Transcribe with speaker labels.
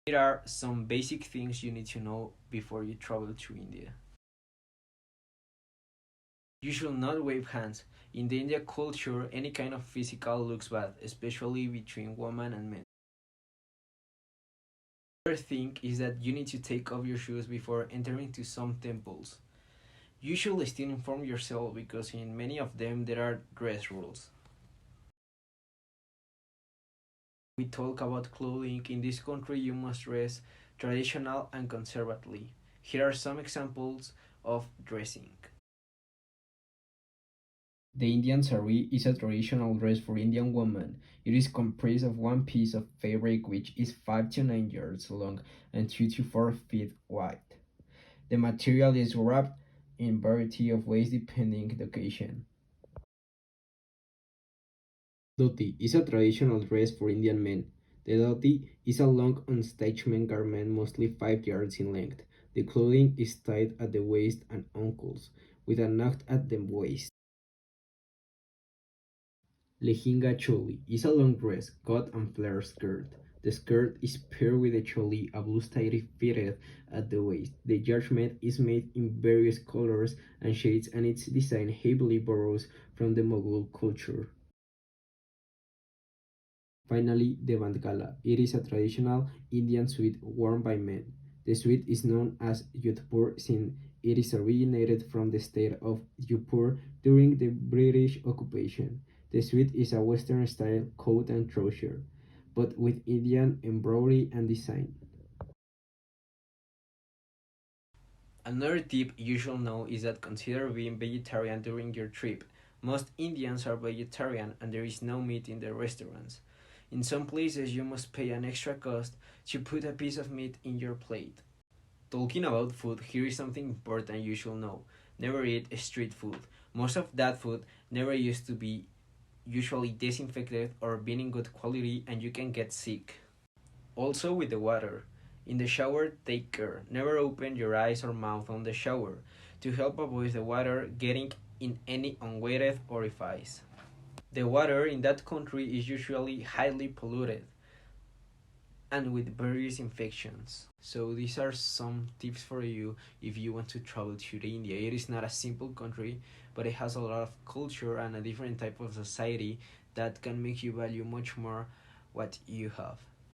Speaker 1: Here are some basic things you need to know before you travel to India. You should not wave hands. In the India culture, any kind of physical looks bad, especially between women and men. Another thing is that you need to take off your shoes before entering to some temples. You should still inform yourself because in many of them there are dress rules. We talk about clothing. In this country, you must dress traditional and conservatively. Here are some examples of dressing. The Indian sari is a traditional dress for Indian women. It is comprised of one piece of fabric which is 5 to 9 yards long and 2 to 4 feet wide. The material is wrapped in variety of ways depending the occasion. Dhoti is a traditional dress for Indian men. The dhoti is a long unstitchment garment mostly 5 yards in length. The clothing is tied at the waist and ankles, with a knot at the waist. Lehenga choli is a long dress, cut and flare skirt. The skirt is paired with a choli, a blue style fitted at the waist. The garment is made in various colors and shades and its design heavily borrows from the Mughal culture. Finally, the Bandhgala. It is a traditional Indian suit worn by men. The suit is known as Jodhpur since it is originated from the state of Jaipur during the British occupation. The suit is a Western style coat and trouser, but with Indian embroidery and design. Another tip you should know is that consider being vegetarian during your trip. Most Indians are vegetarian and there is no meat in the restaurants. In some places, you must pay an extra cost to put a piece of meat in your plate. Talking about food, here is something important you should know. Never eat street food. Most of that food never used to be usually disinfected or being in good quality and you can get sick. Also with the water. In the shower, take care. Never open your eyes or mouth on the shower to help avoid the water getting in any unwetted orifice. The water in that country is usually highly polluted and with various infections. So these are some tips for you if you want to travel to India. It is not a simple country, but it has a lot of culture and a different type of society that can make you value much more what you have.